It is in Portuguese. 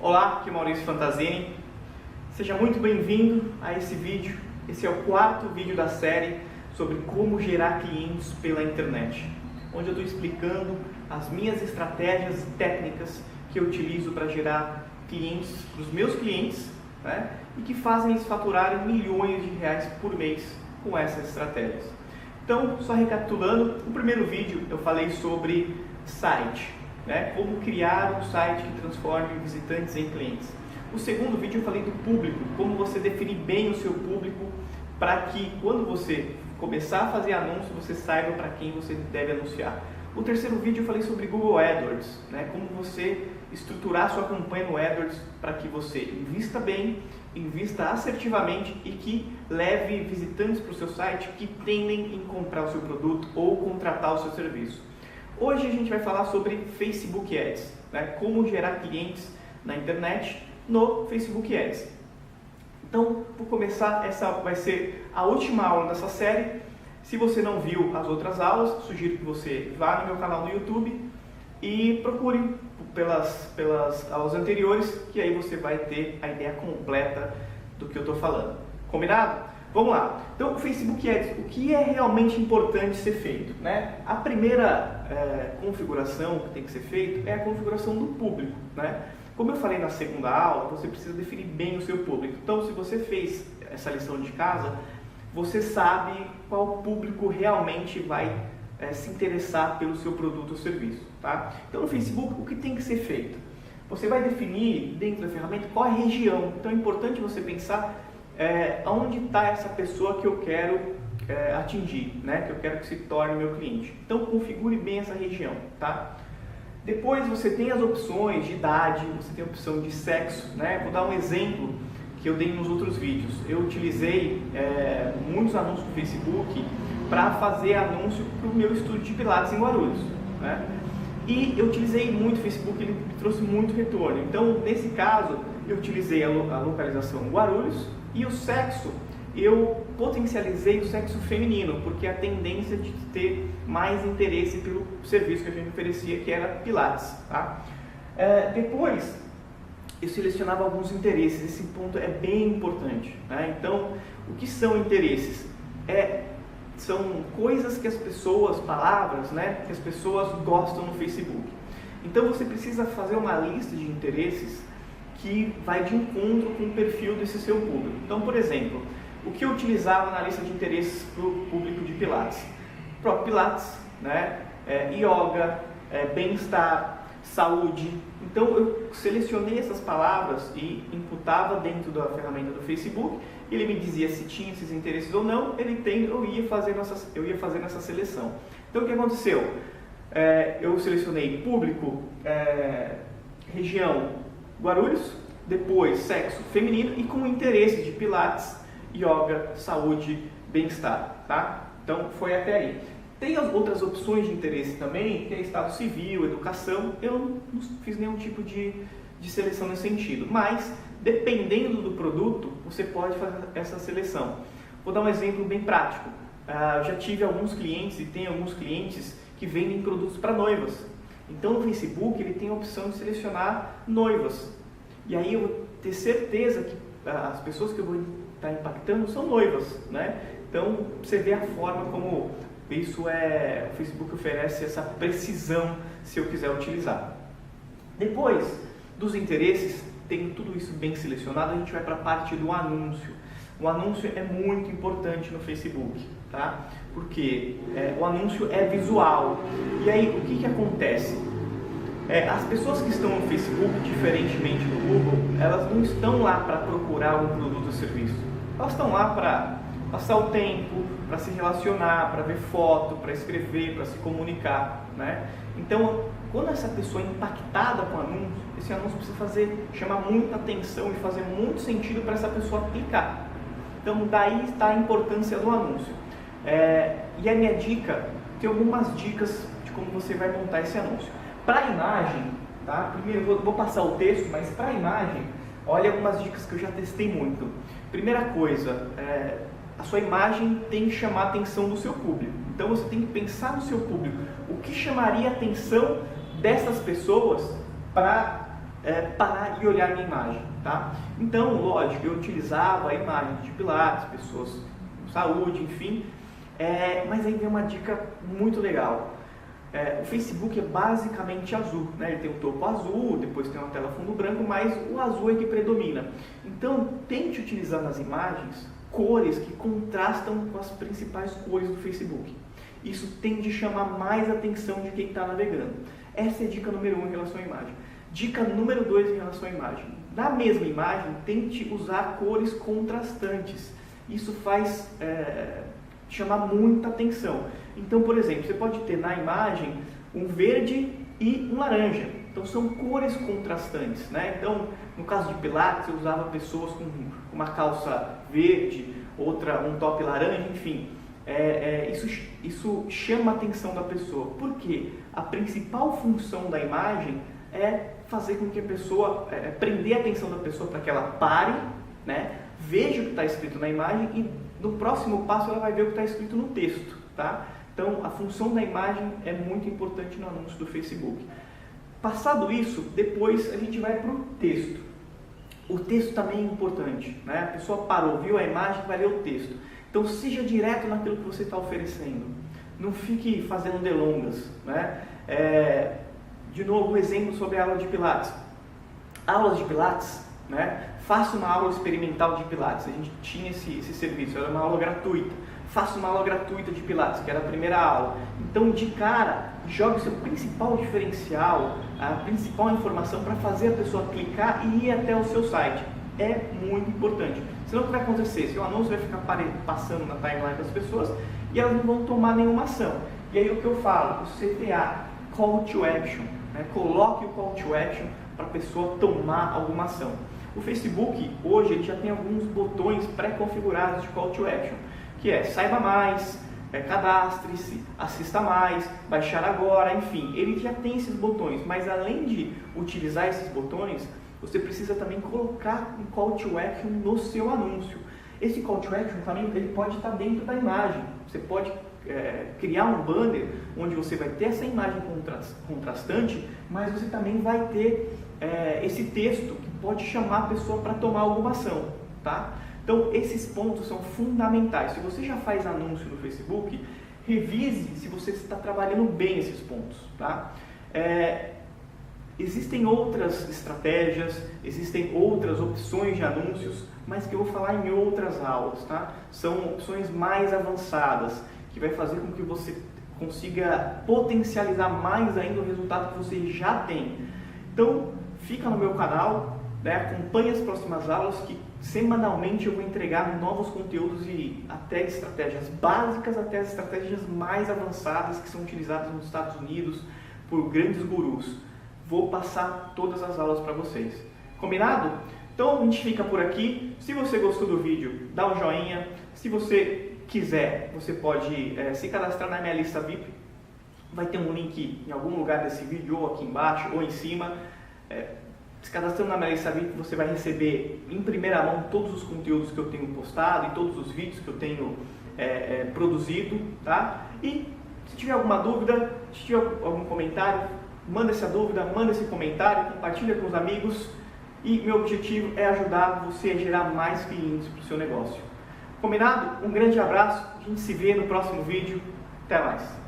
Olá, aqui é Maurício Fantasini. Seja muito bem-vindo a esse vídeo. Esse é o quarto vídeo da série sobre como gerar clientes pela internet, onde eu estou explicando as minhas estratégias e técnicas que eu utilizo para gerar clientes para os meus clientes, né? E que fazem eles faturarem milhões de reais por mês com essas estratégias. Então, só recapitulando, no primeiro vídeo eu falei sobre site, né? Como criar um site que transforme visitantes em clientes. No segundo vídeo eu falei do público, como você definir bem o seu público para que quando você começar a fazer anúncio, você saiba para quem você deve anunciar. No terceiro vídeo eu falei sobre Google AdWords, né? Como você estruturar sua campanha no AdWords para que você invista bem, invista assertivamente e que leve visitantes para o seu site que tendem em comprar o seu produto ou contratar o seu serviço. Hoje a gente vai falar sobre Facebook Ads, né? Como gerar clientes na internet no Facebook Ads. Então, por começar, essa vai ser a última aula dessa série. Se você não viu as outras aulas, sugiro que você vá no meu canal no YouTube e procure pelas aulas anteriores, que aí você vai ter a ideia completa do que eu estou falando. Combinado? Vamos lá. Então, o Facebook Ads, o que é realmente importante ser feito, né? A primeira configuração que tem que ser feita é a configuração do público, né? Como eu falei na segunda aula, você precisa definir bem o seu público. Então, se você fez essa lição de casa, você sabe qual público realmente vai se interessar pelo seu produto ou serviço, tá? Então, no Facebook, o que tem que ser feito? Você vai definir dentro da ferramenta qual é a região. Então, é importante você pensar onde está essa pessoa que eu quero atingir, né? Que eu quero que se torne meu cliente. Então, configure bem essa região, tá? Depois você tem as opções de idade, você tem a opção de sexo, né? Vou dar um exemplo que eu dei nos outros vídeos. Eu utilizei muitos anúncios no Facebook para fazer anúncio para o meu estúdio de Pilates em Guarulhos, né? E eu utilizei muito o Facebook, ele me trouxe muito retorno. Então, nesse caso, eu utilizei a localização em Guarulhos e o sexo, eu potencializei o sexo feminino, porque a tendência de ter mais interesse pelo serviço que a gente oferecia, que era Pilates, tá? Depois, eu selecionava alguns interesses. Esse ponto é bem importante, né? Então, o que são interesses? São coisas que as pessoas, palavras, né, que as pessoas gostam no Facebook. Então, você precisa fazer uma lista de interesses que vai de encontro com o perfil desse seu público. Então, por exemplo, o que eu utilizava na lista de interesses para o público de Pilates? O próprio Pilates, né? Yoga, bem-estar, saúde. Então eu selecionei essas palavras e imputava dentro da ferramenta do Facebook. Ele me dizia se tinha esses interesses ou não. Eu ia fazendo essa seleção. Então o que aconteceu? Eu selecionei público, região Guarulhos, depois sexo feminino e com interesse de Pilates, yoga, saúde, bem-estar, tá? Então foi até aí. Tem as outras opções de interesse também, que é estado civil, educação. Eu não fiz nenhum tipo de seleção nesse sentido, mas dependendo do produto, você pode fazer essa seleção. Vou dar um exemplo bem prático. Já tive alguns clientes e tenho alguns clientes que vendem produtos para noivas. Então no Facebook ele tem a opção de selecionar noivas. E aí eu vou ter certeza que as pessoas que eu vou estar impactando são noivas, né? Então você vê a forma como o Facebook oferece essa precisão se eu quiser utilizar. Depois dos interesses, tem tudo isso bem selecionado, a gente vai para a parte do anúncio. O anúncio é muito importante no Facebook, tá? Porque o anúncio é visual. E aí, o que acontece? As pessoas que estão no Facebook, diferentemente do Google, elas não estão lá para procurar algum produto ou serviço. Elas estão lá para passar o tempo, para se relacionar, para ver foto, para escrever, para se comunicar, né? Então, quando essa pessoa é impactada com o anúncio, esse anúncio precisa chamar muita atenção e fazer muito sentido para essa pessoa clicar. Então, daí está a importância do anúncio. E a minha dica, tem algumas dicas de como você vai montar esse anúncio. Para a imagem, tá? Primeiro eu vou passar o texto, mas para a imagem, olha algumas dicas que eu já testei muito. Primeira coisa, a sua imagem tem que chamar a atenção do seu público. Então você tem que pensar no seu público. O que chamaria a atenção dessas pessoas para parar e olhar minha imagem, tá? Então, lógico, eu utilizava a imagem de Pilates, pessoas com saúde, enfim, mas aí vem uma dica muito legal. O Facebook é basicamente azul, né? Ele tem um topo azul, depois tem uma tela fundo branco, mas o azul é que predomina. Então, tente utilizar nas imagens cores que contrastam com as principais cores do Facebook. Isso tende a chamar mais a atenção de quem está navegando. Essa é a dica número 1 em relação à imagem. Dica número 2 em relação à imagem. Na mesma imagem, tente usar cores contrastantes. Isso faz chamar muita atenção. Então, por exemplo, você pode ter na imagem um verde e um laranja. Então, são cores contrastantes, né? Então, no caso de Pilates, eu usava pessoas com uma calça verde, outra um top laranja, enfim. Isso chama a atenção da pessoa. Por quê? A principal função da imagem é fazer com que a pessoa, prender a atenção da pessoa para que ela pare, né? Veja o que está escrito na imagem e no próximo passo ela vai ver o que está escrito no texto, tá? Então, a função da imagem é muito importante no anúncio do Facebook. Passado isso, depois a gente vai para o texto. O texto também é importante, né? A pessoa parou, viu a imagem, vai ler o texto. Então, seja direto naquilo que você está oferecendo. Não fique fazendo delongas, né? De novo, um exemplo sobre a aula de Pilates. Aulas de Pilates, né? Faça uma aula experimental de Pilates. A gente tinha esse serviço, era uma aula gratuita. Faça uma aula gratuita de Pilates, que era a primeira aula. Então, de cara, jogue o seu principal diferencial, a principal informação para fazer a pessoa clicar e ir até o seu site. É muito importante. Senão, o que vai acontecer? Seu anúncio vai ficar passando na timeline das pessoas e elas não vão tomar nenhuma ação. E aí, o que eu falo? O CTA, Call to Action. Né? Coloque o Call to Action para a pessoa tomar alguma ação. O Facebook, hoje, ele já tem alguns botões pré-configurados de Call to Action, que é saiba mais, cadastre-se, assista mais, baixar agora, enfim. Ele já tem esses botões, mas além de utilizar esses botões, você precisa também colocar um Call to Action no seu anúncio. Esse Call to Action também ele pode estar dentro da imagem. Você pode criar um banner onde você vai ter essa imagem contrastante, mas você também vai ter esse texto que pode chamar a pessoa para tomar alguma ação, tá? Então, esses pontos são fundamentais. Se você já faz anúncio no Facebook, revise se você está trabalhando bem esses pontos, tá? Existem outras estratégias, existem outras opções de anúncios, mas que eu vou falar em outras aulas, tá? São opções mais avançadas, que vai fazer com que você consiga potencializar mais ainda o resultado que você já tem. Então, fica no meu canal, né? Acompanhe as próximas aulas que semanalmente eu vou entregar novos conteúdos e até estratégias básicas até as estratégias mais avançadas que são utilizadas nos Estados Unidos por grandes gurus. Vou passar todas as aulas para vocês. Combinado? Então a gente fica por aqui. Se você gostou do vídeo, dá um joinha. Se você quiser, você pode se cadastrar na minha lista VIP. Vai ter um link em algum lugar desse vídeo, ou aqui embaixo, ou em cima. Se cadastrando na minha lista VIP, você vai receber em primeira mão todos os conteúdos que eu tenho postado e todos os vídeos que eu tenho produzido, tá? E se tiver alguma dúvida, se tiver algum comentário, manda essa dúvida, manda esse comentário, compartilha com os amigos. E meu objetivo é ajudar você a gerar mais clientes para o seu negócio. Combinado? Um grande abraço, a gente se vê no próximo vídeo. Até mais!